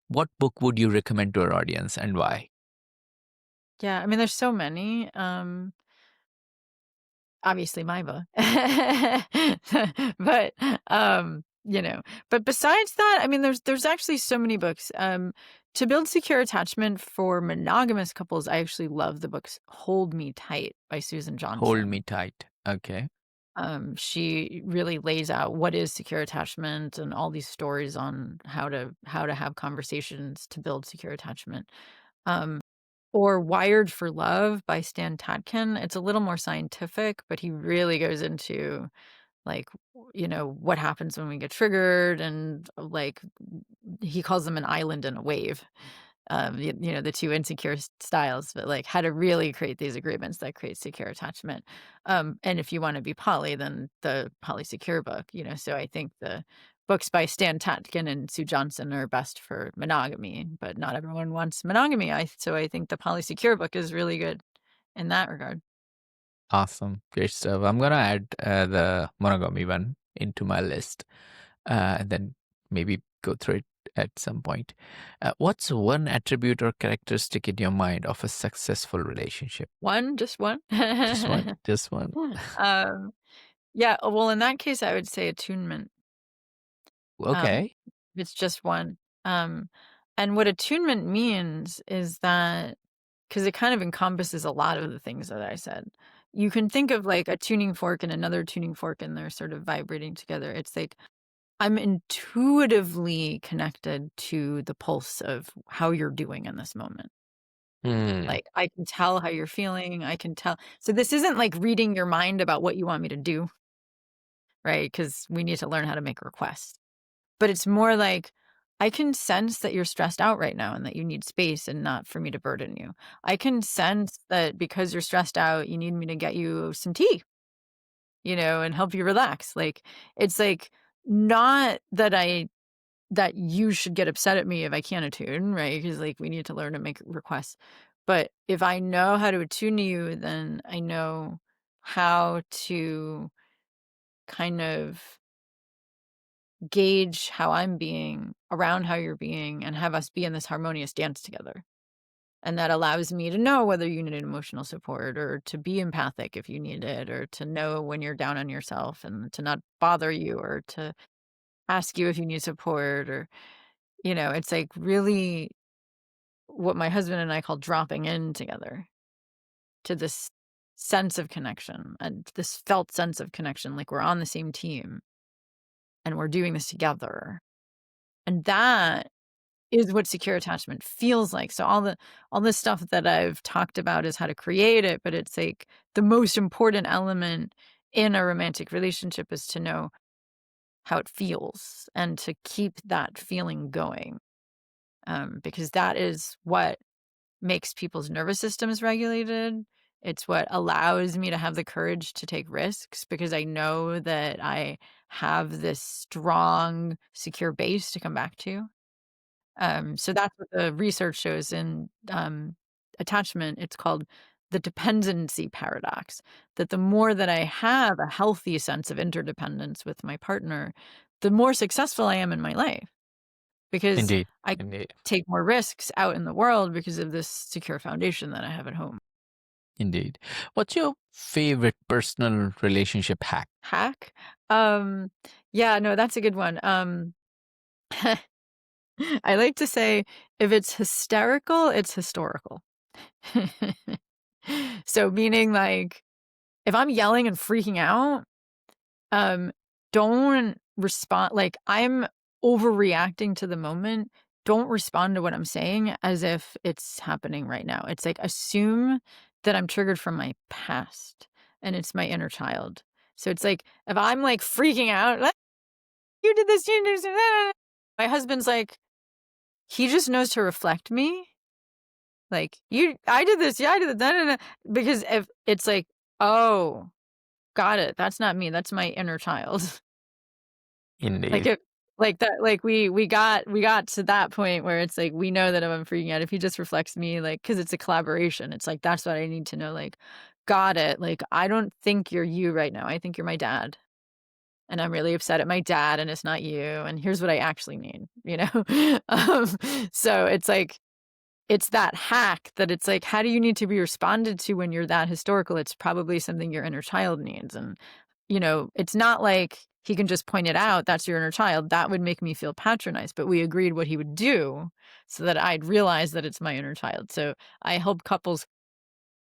A: what book would you recommend to our audience and why?
B: yeah, I mean there's so many. Obviously my book. But, but besides that, I mean, there's actually so many books. To build secure attachment for monogamous couples, I actually love the books Hold Me Tight by Susan
A: Hold Me
B: Johnson.
A: Tight. Okay.
B: She really lays out what is secure attachment and all these stories on how to have conversations to build secure attachment. Um or Wired for Love by Stan Tatkin. It's a little more scientific, but he really goes into, like, what happens when we get triggered and, like, he calls them an island and a wave. The 2 insecure styles, but, like, how to really create these agreements that create secure attachment. And if you wanna be poly, then the Polysecure book, so I think the books by Stan Tatkin and Sue Johnson are best for monogamy, but not everyone wants monogamy. So I think the Polysecure book is really good in that regard.
A: Awesome. Great stuff. I'm going to add the monogamy one into my list and then maybe go through it at some point. What's one attribute or characteristic in your mind of a successful relationship?
B: One, just one?
A: Just one? Just one.
B: Um, yeah, well, in that case, I would say attunement. Um,
A: Okay.
B: it's just one. Um, and what attunement means is that because it kind of encompasses a lot of the things that I said. you can think of like a tuning fork and another tuning fork, and they're sort of vibrating together. It's like I'm intuitively connected to the pulse of how you're doing in this moment.
A: Hmm.
B: Like, I can tell how you're feeling, I can tell. So this isn't like reading your mind about what you want me to do, right? Because we need to learn how to make requests. But it's more like, I can sense that you're stressed out right now and that you need space and not for me to burden you. I can sense that because you're stressed out, you need me to get you some tea, and help you relax. Like, it's like, not that you should get upset at me if I can't attune, right? Because like we need to learn to make requests. But if I know how to attune to you, then I know how to kind of gauge how I'm being around how you're being and have us be in this harmonious dance together. And that allows me to know whether you need emotional support or to be empathic if you need it, or to know when you're down on yourself and to not bother you, or to ask you if you need support, or, it's like really what my husband and I call dropping in together to this sense of connection and this felt sense of connection, like we're on the same team and we're doing this together. And that is what secure attachment feels like. So all this stuff that I've talked about is how to create it, but it's like the most important element in a romantic relationship is to know how it feels and to keep that feeling going. Because that is what makes people's nervous systems regulated. It's what allows me to have the courage to take risks because I know that I have this strong, secure base to come back to. So that's what the research shows in attachment. It's called the dependency paradox. That the more that I have a healthy sense of interdependence with my partner, the more successful I am in my life because
A: Indeed.
B: I
A: Indeed.
B: take more risks out in the world because of this secure foundation that I have at home.
A: Indeed. What's your favorite personal relationship hack?
B: Hack? Um, yeah, no, that's a good one. I like to say if it's hysterical, it's historical. So meaning like if I'm yelling and freaking out, Um, don't respond like, I'm overreacting to the moment. Don't respond to what I'm saying as if it's happening right now. It's like, assume that I'm triggered from my past and it's my inner child. So it's like, if I'm, like, freaking out, "Ah, you did this, you did this," my husband's like, he just knows to reflect me. Like, I did this, yeah, I did that, because if it's like, "Oh, got it. That's not me. That's my inner child." Like
A: Indeed.
B: it like that like we got to that point where it's like we know that if I'm freaking out, if he just reflects me, like, because it's a collaboration, it's like that's what I need to know, like, got it. Like, I don't think you're you right now. I think you're my dad. And I'm really upset at my dad and it's not you. And here's what I actually need? Um, so it's like it's that hack that it's like, how do you need to be responded to when you're that historical? It's probably something your inner child needs. And, it's not like he can just point it out. That's your inner child. That would make me feel patronized. But we agreed what he would do so that I'd realize that it's my inner child. So I help couples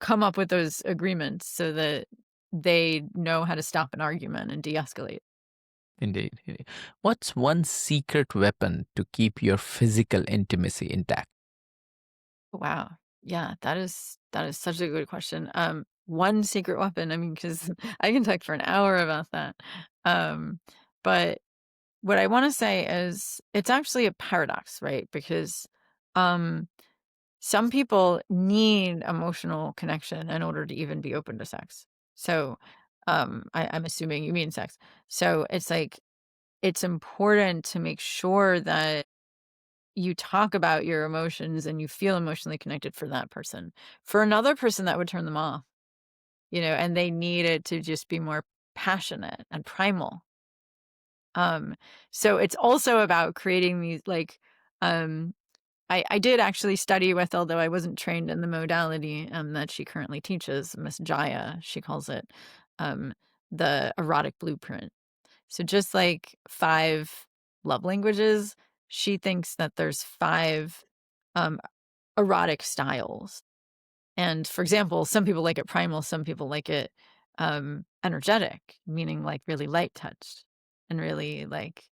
B: come up with those agreements so that they know how to stop an argument and de escalate.
A: Indeed. Indeed. What's one secret weapon to keep your physical intimacy intact?
B: Wow. Yeah, that is such a good question. One secret weapon, I mean, because I can talk for an hour about that. Um, but what I wanna say is it's actually a paradox, right? Because, um, some people need emotional connection in order to even be open to sex. So, I'm assuming you mean sex. So it's like, it's important to make sure that you talk about your emotions and you feel emotionally connected for that person. For another person, that would turn them off, and they need it to just be more passionate and primal. Um, so it's also about creating these like, um, I did actually study with, although I wasn't trained in the modality that she currently teaches, Miss Jaya, she calls it, um, the erotic blueprint. So just like 5 love languages, she thinks that there's 5 um, erotic styles. And for example, some people like it primal, some people like it energetic, meaning like really light touched and really like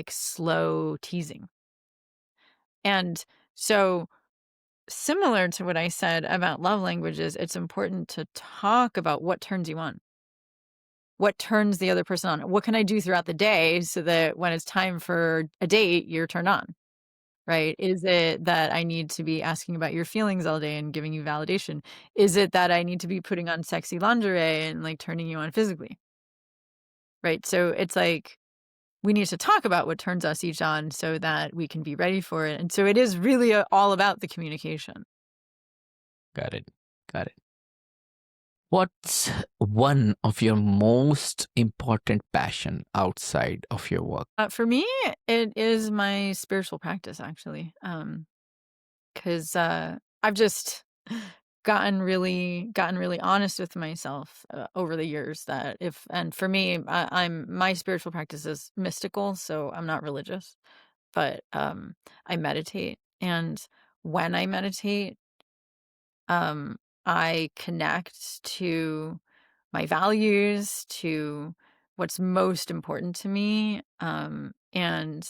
B: slow teasing. And so similar to what I said about love languages, it's important to talk about what turns you on. What turns the other person on? What can I do throughout the day so that when it's time for a date, you're turned on? Right? Is it that I need to be asking about your feelings all day and giving you validation? Is it that I need to be putting on sexy lingerie and like turning you on physically? Right? So it's like we need to talk about what turns us each on so that we can be ready for it. And so it is really all about the communication.
A: Got it. Got it. What's one of your most important passion outside of your work?
B: For me, it is my spiritual practice actually. 'Cause, I've just gotten really honest with myself, over the years that if and for me, my spiritual practice is mystical, so I'm not religious, but, I meditate, and when I meditate, um, I connect to my values, to what's most important to me, and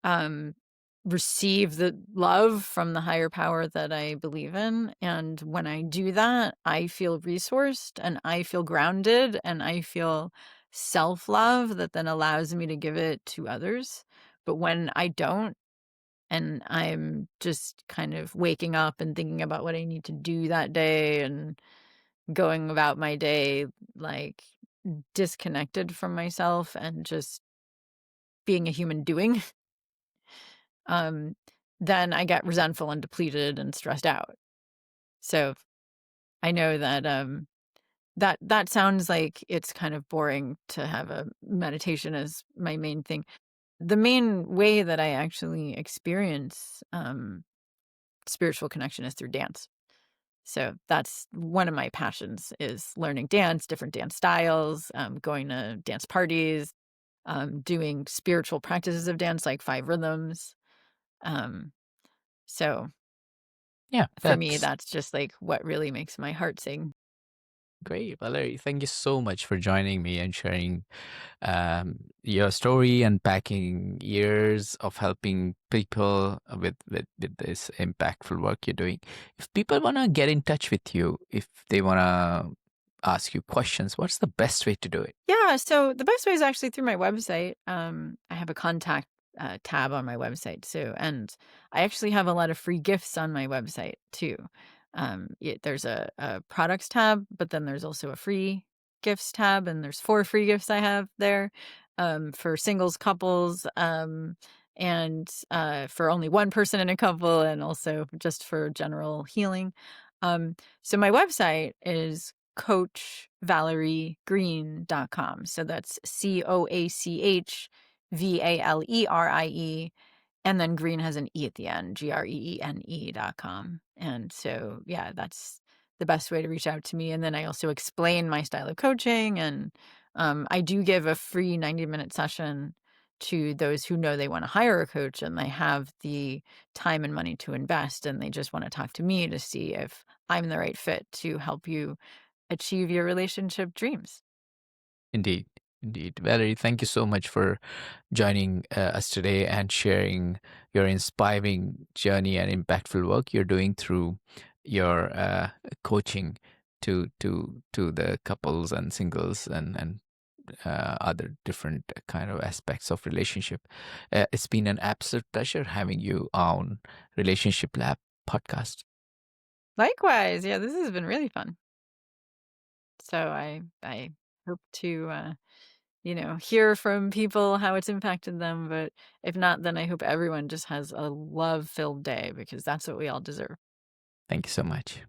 B: um, receive the love from the higher power that I believe in. And when I do that, I feel resourced and I feel grounded and I feel self love that then allows me to give it to others. But when I don't, and I'm just kind of waking up and thinking about what I need to do that day and going about my day like disconnected from myself and just being a human doing, um, then I get resentful and depleted and stressed out. So I know that that sounds like it's kind of boring to have a meditation as my main thing. The main way that I actually experience spiritual connection is through dance. So that's one of my passions is learning dance, different dance styles, going to dance parties, doing spiritual practices of dance like five rhythms. Um, so
A: Yeah,
B: For me,
A: that's
B: that's just, like, what really makes my heart sing.
A: great, Valerie. Thank you so much for joining me and sharing your story and packing years of helping people with this impactful work you're doing. If people want to get in touch with you, if they want to ask you questions, what's the best way to do it?
B: Yeah, so the best way is actually through my website. I have a contact, tab on my website, so and I actually have a lot of free gifts on my website too. There's a products tab, but then there's also a free gifts tab, and there's 4 free gifts I have there, for singles, couples, and, for only one person in a couple, and also just for general healing. So my website is coachvaleriegreen.com. So that's CoachValerie, and then green has an E at the end, GREENE.com. And so, yeah, that's the best way to reach out to me. And then I also explain my style of coaching. And I do give a free 90-minute session to those who know they want to hire a coach and they have the time and money to invest. And they just want to talk to me to see if I'm the right fit to help you achieve your relationship dreams.
A: Indeed. Indeed. Valerie, thank you so much for joining us today and sharing your inspiring journey and impactful work you're doing through your coaching to the couples and singles and other different kind of aspects of relationship. It's been an absolute pleasure having you on Relationship Lab podcast.
B: Likewise, yeah, this has been really fun. So I hope to hear from people how it's impacted them, but if not, then I hope everyone just has a love-filled day because that's what we all deserve.
A: Thank you so much.